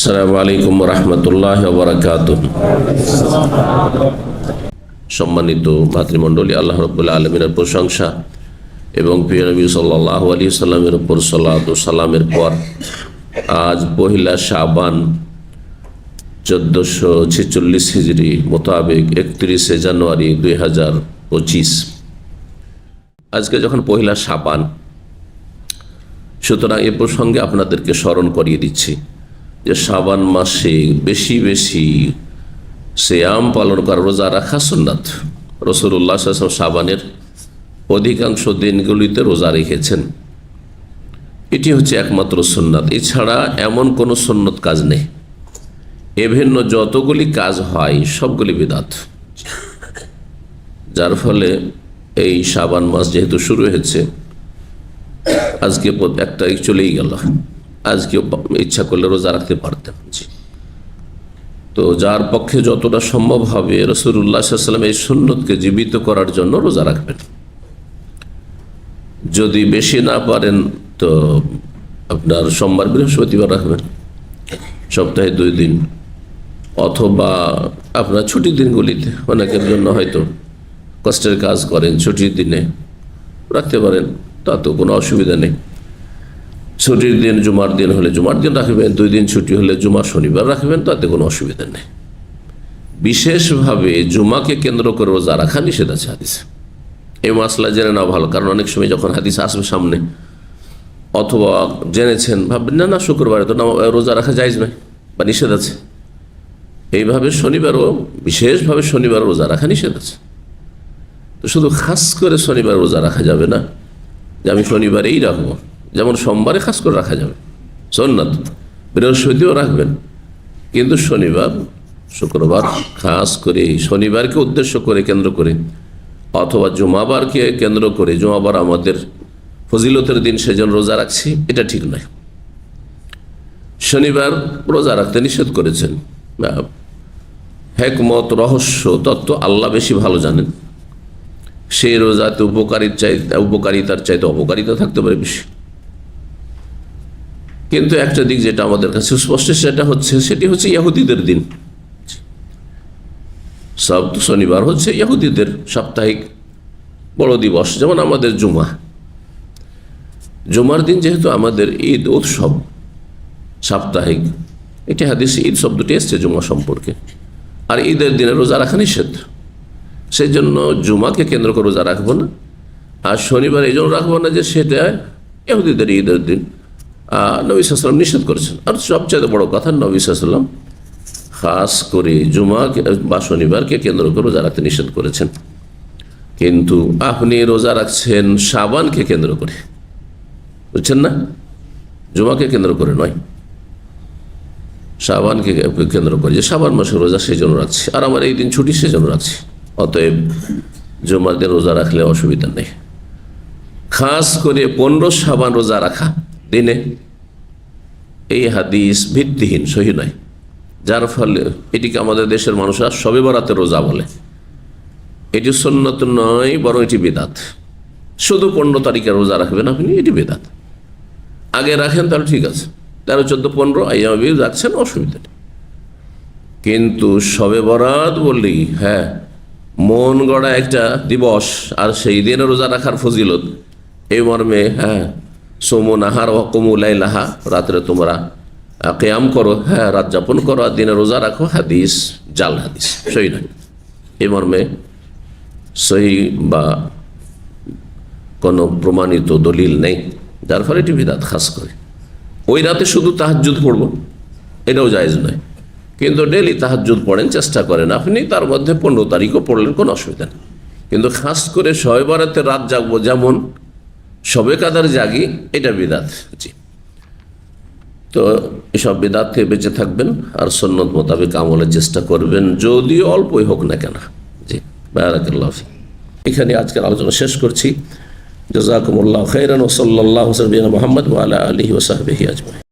আসসালামু আলাইকুম রাহমাতুল্লাহি ওয়া বারাকাতুহু। সম্মানিত ভাতৃমণ্ডলী, আল্লাহ রাব্বুল আলামিনের প্রশংসা এবং প্রিয় নবী সাল্লাল্লাহু আলাইহি ওয়াসাল্লামের উপর সালাত ও সালামের পর আজ পহিলা শাবান 1446 হিজরি মোতাবেক 31 জানুয়ারি 2025। আজকে যখন পহিলা শাবান, সুতরাং এ প্রসঙ্গে আপনাদেরকে স্মরণ করিয়ে দিচ্ছি যে শাবান মাসে বেশি বেশি সিয়াম পালন করা, রোজা রাখা সুন্নাত। রাসূলুল্লাহ সাল্লাল্লাহু আলাইহি ওয়াসাল্লাম শাবানের অধিকাংশ দিনগুলিতে রোজা রেখেছেন। এটি হচ্ছে একমাত্র সুন্নাত। এছাড়া এমন কোনো সুন্নত কাজ নেই। এ ভিন্ন যতগুলি কাজ হয় সবগুলি বিদআত। যার ফলে এই শাবান মাস যেহেতু শুরু হয়েছে, আজকে 1 তারিখ চলেই গেল, আজকে ইচ্ছা করলে রোজা রাখতে পারতেন। তো যার পক্ষে যতটা সম্ভব হবে রাসূলুল্লাহ সাল্লাল্লাহু আলাইহি ওয়াসাল্লাম এই সুন্নতকে জীবিত করার জন্য রোজা রাখবেন। যদি বেশি না পারেন তো আপনার সোমবার বৃহস্পতিবার রাখবেন, সপ্তাহে 2 দিন, অথবা আপনার ছুটির দিনগুলিতে, অনেকের জন্য হয়তো কষ্টের কাজ করেন, ছুটির দিনে রাখতে পারেন, তাতেও কোনো অসুবিধা নেই। ছুটির দিন জুমার দিন হলে জুমার দিন রাখবেন, 2 দিন ছুটি হলে জুমা শনিবার রাখবেন, তাতে কোনো অসুবিধা নেই। বিশেষভাবে জুমাকে কেন্দ্র করে রোজা রাখা নিষেধ আছে হাদিসে। এই মাসলা জেনে নেওয়া ভালো, কারণ অনেক সময় যখন হাদিস আসবে সামনে, অথবা জেনেছেন ভাববেন না শুক্রবারে তো রোজা রাখা জায়েজ নয় বা নিষেধ আছে। এইভাবে শনিবারও, বিশেষভাবে শনিবার রোজা রাখা নিষেধ আছে। তো শুধু খাস করে শনিবার রোজা রাখা যাবে না যে আমি শনিবারেই রাখবো, যেমন সোমবারে খাস করে রাখা যাবে সুন্নাত, বৃহস্পতিও রাখবেন, কিন্তু শনিবার শুক্রবার খাস করে শনিবারকে উদ্দেশ্য করে কেন্দ্র করে, অথবা জুমাবারকে কেন্দ্র করে, জুমাবার আমাদের ফজিলতের দিন সেজন্য রোজা রাখছি, এটা ঠিক নয়। শনিবার রোজা রাখতে নিষেধ করেছেন। হিকমত, রহস্য, তত্ত্ব আল্লাহ বেশি ভালো জানেন। সেই রোজাতে উপকারিতার চাইতে অপকারিতা থাকতে পারে বেশি। কিন্তু একটা দিক যেটা আমাদের কাছে স্পষ্ট, সেটি হচ্ছে ইহুদিদের দিন। সব শনিবার হচ্ছে ইহুদিদের সাপ্তাহিক বড় দিবস, যেমন আমাদের জুমার দিন যেহেতু আমাদের ঈদ উৎসব সাপ্তাহিক, এটি হাদিসে ঈদ শব্দটি এসছে জুমা সম্পর্কে। আর ঈদের দিনে রোজা রাখা নিষেধ, সেই জন্য জুমাকে কেন্দ্র করে রোজা রাখবো না। আর শনিবার এই জন্য রাখবো না যে সেটা ইহুদিদের ঈদের দিন, নবী সাল্লাল্লাহু আলাইহি ওয়াসাল্লাম নিষেধ করেছেন। আর সবচেয়ে বড় কথা, নবী সাল্লাল্লাহু আলাইহি ওয়াসাল্লাম খাস করে জুমা বা শনিবারকে কেন্দ্র করে রোজা রাখতে নিষেধ করেছেন। কিন্তু আপনি রোজা রাখছেন শাবানকে কেন্দ্র করে, বুঝছেন না? জুমাকে কেন্দ্র করে নয়, শাবানকে কেন্দ্র করে, যে শাবান মাসে রোজা সেই জন্য রাখছি, আর আমার এই দিন ছুটি সেই জন্য রাখছি। অতএব জুমার দিন রোজা রাখলে অসুবিধা নেই। খাস করে 15 শাবান রোজা রাখা দিনে, এই হাদিস ভিত্তিহীন, সহি নয়। যার ফলে এটিকে আমাদের দেশের মানুষরা শবে বরাতে রোজা বলে। এটি সুন্নত নয়, বরং এটি বিদআত। শুধু 15 তারিখে রোজা রাখবেন আপনি, এটি বিদআত। আগে রাখেন তাহলে ঠিক আছে, 13, 14, 15 আইয়ামে রাখছেন, অসুবিধা নেই। কিন্তু শবে বরাত বললেই মন গড়া একটা দিবস, আর সেই দিনে রোজা রাখার ফজিলত, এই মর্মে সোমো নাহার ওয়াকুমু লাইলাহা, রাত্রে তোমরা কিয়াম করো, রাত যাপন করো, আর দিনে রোজা রাখো, হাদিস জাল হাদিস, সহি নয়। এই মর্মে সহি বা কোনো প্রমাণিত দলিল নেই, যার ফলে এটি বিদআত। খাস করে ওই রাতে শুধু তাহাজ্জুদ পড়ব, এটাও জায়েজ নয়। কিন্তু ডেলি তাহাজ্জুদ পড়েন, চেষ্টা করেন আপনি, তার মধ্যে 15 তারিখও পড়লেন, কোনো অসুবিধা নেই। কিন্তু খাস করে শবে বরাতে রাত জাগবো, যেমন শবে কাদার জাগি, এটা বিদআত। তো এসব বিদআত থেকে বেঁচে থাকবেন, আর সুন্নত মোতাবেক আমলের চেষ্টা করবেন, যদিও অল্পই হোক না কেন। জি, বারাকাল্লাহু ফিক। এখানে আজকের আলোচনা শেষ করছি। জাযাকুমুল্লাহু খাইরান ওয়া সাল্লাল্লাহু আলা মুহাম্মদ ওয়া আলা আলিহি ওয়া সাহবিহি আজমাইন।